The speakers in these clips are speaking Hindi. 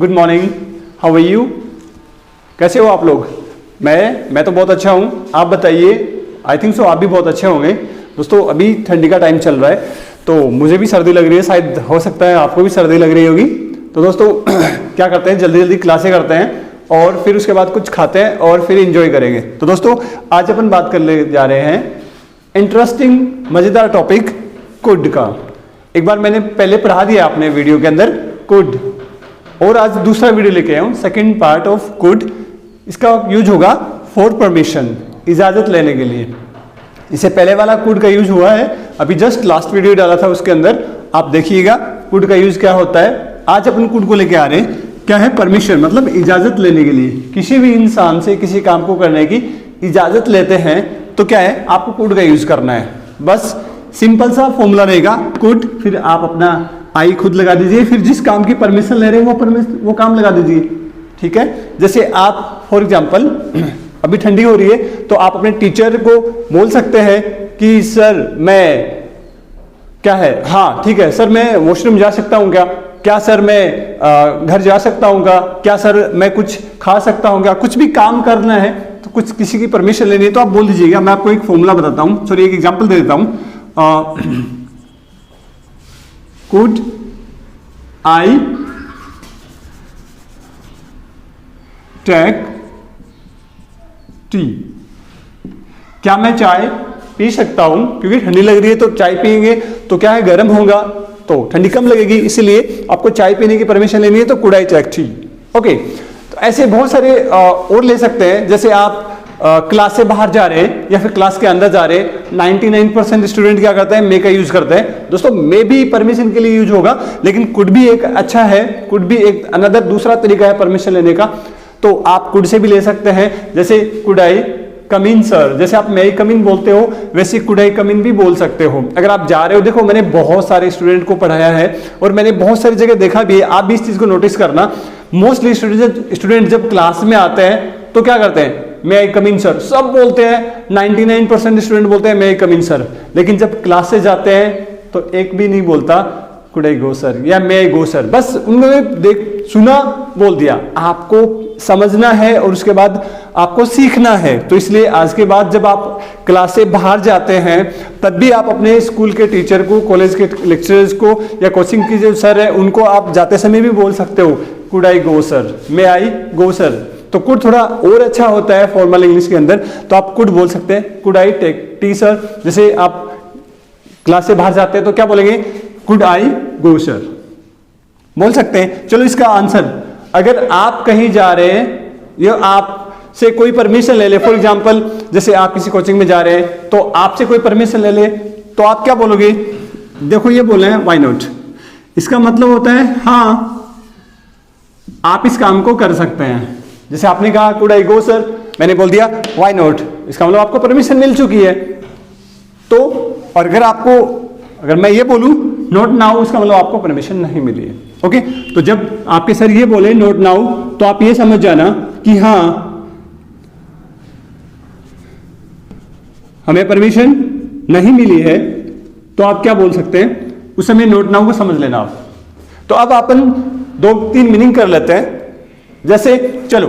Good morning, how are you? कैसे हो आप लोग? मैं तो बहुत अच्छा हूँ। आप बताइए। आई थिंक सो आप भी बहुत अच्छे होंगे। दोस्तों अभी ठंडी का टाइम चल रहा है तो मुझे भी सर्दी लग रही है, शायद हो सकता है आपको भी सर्दी लग रही होगी। तो दोस्तों क्या करते हैं, जल्दी जल्दी क्लासें करते हैं और फिर उसके बाद कुछ खाते हैं और फिर इंजॉय करेंगे। तो दोस्तों आज अपन बात करने जा रहे हैं इंटरेस्टिंग मज़ेदार टॉपिक कुड का। एक बार मैंने पहले पढ़ा दिया आपने वीडियो के अंदर कुड, और आज दूसरा वीडियो लेके आया हूँ, सेकेंड पार्ट ऑफ कुड। इसका यूज होगा फॉर परमिशन, इजाज़त लेने के लिए। इससे पहले वाला कुड का यूज हुआ है, अभी जस्ट लास्ट वीडियो डाला था उसके अंदर, आप देखिएगा कुड का यूज क्या होता है। आज अपन कुड को लेके आ रहे हैं, क्या है परमिशन, मतलब इजाज़त लेने के लिए। किसी भी इंसान से किसी काम को करने की इजाज़त लेते हैं तो क्या है, आपको कुड का यूज करना है। बस सिंपल सा फॉर्मूला रहेगा कुड, फिर आप अपना आई खुद लगा दीजिए, फिर जिस काम की परमिशन ले रहे हैं वो काम लगा दीजिए। ठीक है, जैसे आप फॉर एग्जांपल अभी ठंडी हो रही है तो आप अपने टीचर को बोल सकते हैं कि सर मैं क्या है, हाँ ठीक है सर मैं वॉशरूम जा सकता हूँ क्या सर मैं घर जा सकता हूँ क्या सर मैं कुछ खा सकता हूँ क्या। कुछ भी काम करना है तो कुछ किसी की परमिशन लेनी है तो आप बोल दीजिएगा। मैं आपको एक फॉर्मूला बताता हूँ, सॉरी एक एग्जांपल दे देता हूँ। कुड आई टेक टी, क्या मैं चाय पी सकता हूं? क्योंकि ठंडी लग रही है तो चाय पियेंगे तो क्या है, गर्म होगा तो ठंडी कम लगेगी, इसलिए आपको चाय पीने की परमिशन लेनी है तो could I take tea. Okay, तो ऐसे बहुत सारे और ले सकते हैं। जैसे आप क्लास से बाहर जा रहे हैं या फिर क्लास के अंदर जा रहे हैं, 99% स्टूडेंट क्या करते हैं, मे का यूज करते हैं। दोस्तों मे भी परमिशन के लिए यूज होगा, लेकिन कुड भी एक अच्छा है, कुड भी एक अनदर दूसरा तरीका है परमिशन लेने का। तो आप कुड से भी ले सकते हैं, जैसे could I come in sir, जैसे आप मे आई कम इन बोलते हो वैसे कुड आई कम इन भी बोल सकते हो। अगर आप जा रहे हो, देखो मैंने बहुत सारे स्टूडेंट को पढ़ाया है और मैंने बहुत सारी जगह देखा भी है, आप भी इस चीज को नोटिस करना। मोस्टली स्टूडेंट जब क्लास में आते हैं तो क्या करते हैं, मे आई कम इन सर, सब बोलते हैं, 99% स्टूडेंट बोलते हैं मे आई कम इन सर। लेकिन जब क्लास से जाते हैं तो एक भी नहीं बोलता कुड आई गो सर या मे आई गो सर। बस उन्होंने देख सुना बोल दिया। आपको समझना है और उसके बाद आपको सीखना है। तो इसलिए आज के बाद जब आप क्लास से बाहर जाते हैं तब भी आप अपने स्कूल के टीचर को, कॉलेज के लेक्चरर्स को या कोचिंग के जो सर है उनको आप जाते समय भी बोल सकते हो could I go sir, may I go sir. तो कुड थोड़ा और अच्छा होता है फॉर्मल इंग्लिश के अंदर, तो आप कुड बोल सकते हैं could I take tea sir. जैसे आप क्लास से बाहर जाते हैं तो क्या बोलेंगे, कुड आई गो सर बोल सकते हैं। चलो इसका आंसर, अगर आप कहीं जा रहे हैं या आप से कोई परमिशन ले ले, फॉर एग्जांपल जैसे आप किसी कोचिंग में जा रहे हैं तो आपसे कोई परमिशन ले ले तो आप क्या बोलोगे, देखो ये बोले हैं व्हाई नॉट, इसका मतलब होता है हाँ आप इस काम को कर सकते हैं। जैसे आपने कहा कुड आई गो सर, मैंने बोल दिया व्हाई नॉट, इसका मतलब आपको परमिशन मिल चुकी है। तो और अगर मैं ये बोलूं नॉट नाउ, इसका मतलब आपको परमिशन नहीं मिली है। ओके, तो जब आपके सर ये बोले नॉट नाउ तो आप ये समझ जाना कि हाँ हमें परमिशन नहीं मिली है। तो आप क्या बोल सकते हैं उस समय, नॉट नाउ को समझ लेना आप। तो अब अपन 2-3 मीनिंग कर लेते हैं। जैसे चलो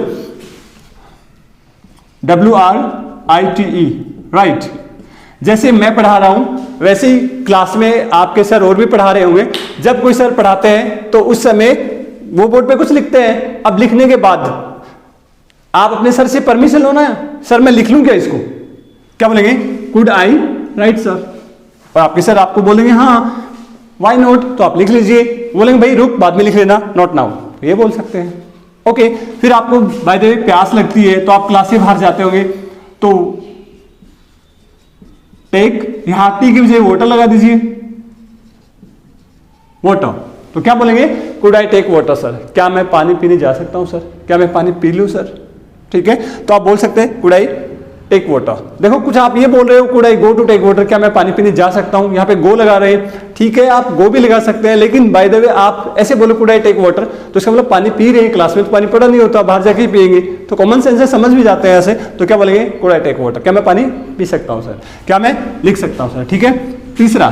WRITE, राइट। जैसे मैं पढ़ा रहा हूं वैसे ही क्लास में आपके सर और भी पढ़ा रहे होंगे। जब कोई सर पढ़ाते हैं तो उस समय वो बोर्ड पे कुछ लिखते हैं। अब लिखने के बाद आप अपने सर से परमिशन लो ना, सर मैं लिख लूं क्या इसको, क्या बोलेंगे कुड आई राइट सर, और आपके सर आपको बोलेंगे हाँ व्हाई नॉट, तो आप लिख लीजिए। बोलेंगे भाई रुक बाद में लिख लेना, नॉट नाउ, ये बोल सकते हैं। ओके, फिर आपको बाय द वे प्यास लगती है तो आप क्लास से बाहर जाते होंगे तो टेक, यहां टी की बजाय वाटर लगा दीजिए, वाटर। तो क्या बोलेंगे could I take water sir, क्या मैं पानी पीने जा सकता हूं सर, क्या मैं पानी पी लूं सर। ठीक है, तो आप बोल सकते हैं कुड आई टेक वाटर। देखो कुछ आप ये बोल रहे हो could I go to take water, क्या मैं पानी पीने जा सकता हूं, यहाँ पे गो लगा रहे हैं। ठीक है, आप गो भी लगा सकते हैं, लेकिन बाय द वे आप ऐसे बोलो कुड आई टेक वाटर तो इसका मतलब पानी पी रहे हैं, क्लास में तो पानी पड़ा नहीं होता, बाहर जाके ही पिएंगे। तो कॉमन सेंस से समझ भी जाते हैं ऐसे। तो क्या बोलेंगे कुड आई टेक वाटर, क्या मैं पानी पी सकता हूं सर, क्या मैं लिख सकता हूं सर। ठीक है, तीसरा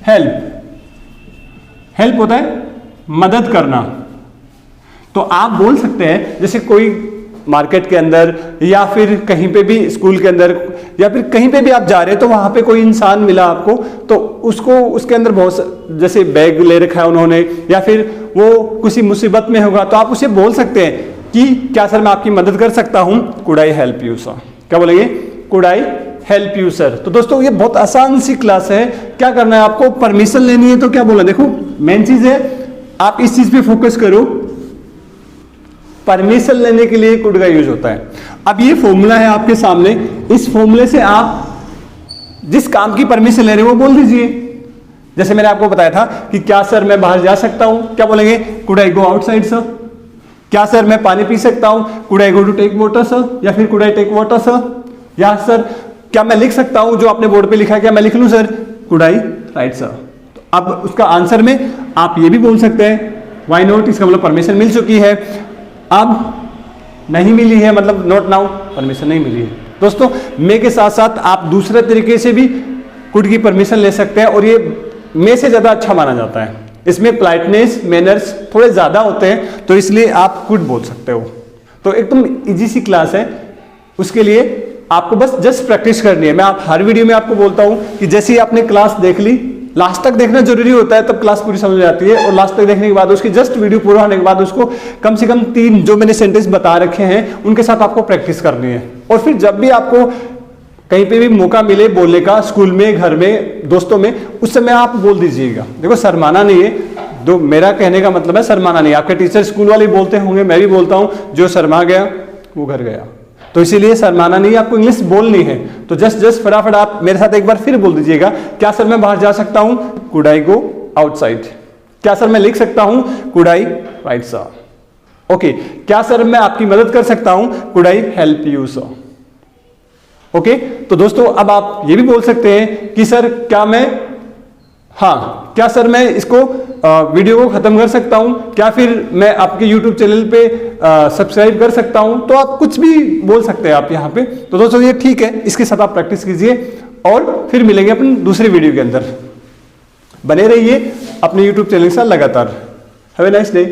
हेल्प, हेल्प होता है मदद करना। तो आप बोल सकते हैं, जैसे कोई मार्केट के अंदर या फिर कहीं पे भी स्कूल के अंदर या फिर कहीं पे भी आप जा रहे हैं, तो वहां पे कोई इंसान मिला आपको, तो उसको उसके अंदर बहुत जैसे बैग ले रखा है उन्होंने, या फिर वो किसी मुसीबत में होगा, तो आप उसे बोल सकते हैं कि क्या सर मैं आपकी मदद कर सकता हूं, could I help you sir. क्या बोलेंगे? Could I help you sir. तो दोस्तों ये बहुत आसान सी क्लास है। क्या करना है आपको? परमिशन लेनी है तो क्या बोला, देखो मेन चीज है आप इस चीज पे फोकस करो, परमिशन लेने के लिए कुड का यूज होता है। अब ये फॉर्मूला है आपके सामने, इस फॉर्मूले से आप जिस काम की परमिशन ले रहे हो वो बोल दीजिए। जैसे मैंने आपको बताया था कि क्या सर मैं बाहर जा सकता हूं, क्या बोलेंगे? Could I go outside sir. क्या सर मैं पानी पी सकता हूं, could I go to take water sir, या फिर could I take water sir. या सर क्या मैं लिख सकता हूं जो आपने बोर्ड पे लिखा है, क्या मैं लिख लूं sir, could I right sir. तो अब उसका आंसर में आप ये भी बोल सकते हैं व्हाई नॉट, इसका मतलब परमिशन मिल चुकी है। अब नहीं मिली है मतलब नॉट नाउ, परमिशन नहीं मिली है। दोस्तों मे के साथ साथ आप दूसरे तरीके से भी कुड की परमिशन ले सकते हैं, और ये मे से ज्यादा अच्छा माना जाता है। इसमें पोलाइटनेस मैनर्स थोड़े ज्यादा होते हैं, तो इसलिए आप कुड बोल सकते हो। तो एकदम इजी सी क्लास है, उसके लिए आपको बस जस्ट प्रैक्टिस करनी है। मैं आप हर वीडियो में आपको बोलता हूं कि जैसे ही आपने क्लास देख ली, लास्ट तक देखना जरूरी होता है, तब क्लास पूरी समझ में आती है। और लास्ट तक देखने के बाद उसकी जस्ट वीडियो पूरा होने के बाद उसको कम से कम 3 जो मैंने सेंटेंस बता रखे हैं उनके साथ आपको प्रैक्टिस करनी है। और फिर जब भी आपको कहीं पे भी मौका मिले बोलने का, स्कूल में, घर में, दोस्तों में, उस समय आप बोल दीजिएगा। देखो शर्माना नहीं है, जो मेरा कहने का मतलब है शर्माना नहीं। आपके टीचर स्कूल वाले बोलते होंगे, मैं भी बोलता हूं, जो शर्मा गया वो घर गया। तो इसीलिए शर्माना नहीं, आपको इंग्लिश बोलनी है। तो जस्ट फटाफट आप मेरे साथ एक बार फिर बोल दीजिएगा। क्या सर मैं बाहर जा सकता हूं, कुड आई गो आउटसाइड। क्या सर मैं लिख सकता हूं, could I right sir. Okay, क्या सर मैं आपकी मदद कर सकता हूं, could I help you sir. Okay, तो दोस्तों अब आप ये भी बोल सकते हैं कि सर क्या मैं, हाँ क्या सर मैं इसको वीडियो को खत्म कर सकता हूं, क्या फिर मैं आपके YouTube चैनल पे सब्सक्राइब कर सकता हूं। तो आप कुछ भी बोल सकते हैं आप यहाँ पे। तो दोस्तों ये ठीक है, इसके साथ आप प्रैक्टिस कीजिए और फिर मिलेंगे अपन दूसरी वीडियो के अंदर। बने रहिए अपने YouTube चैनल के साथ लगातार। Have a nice day.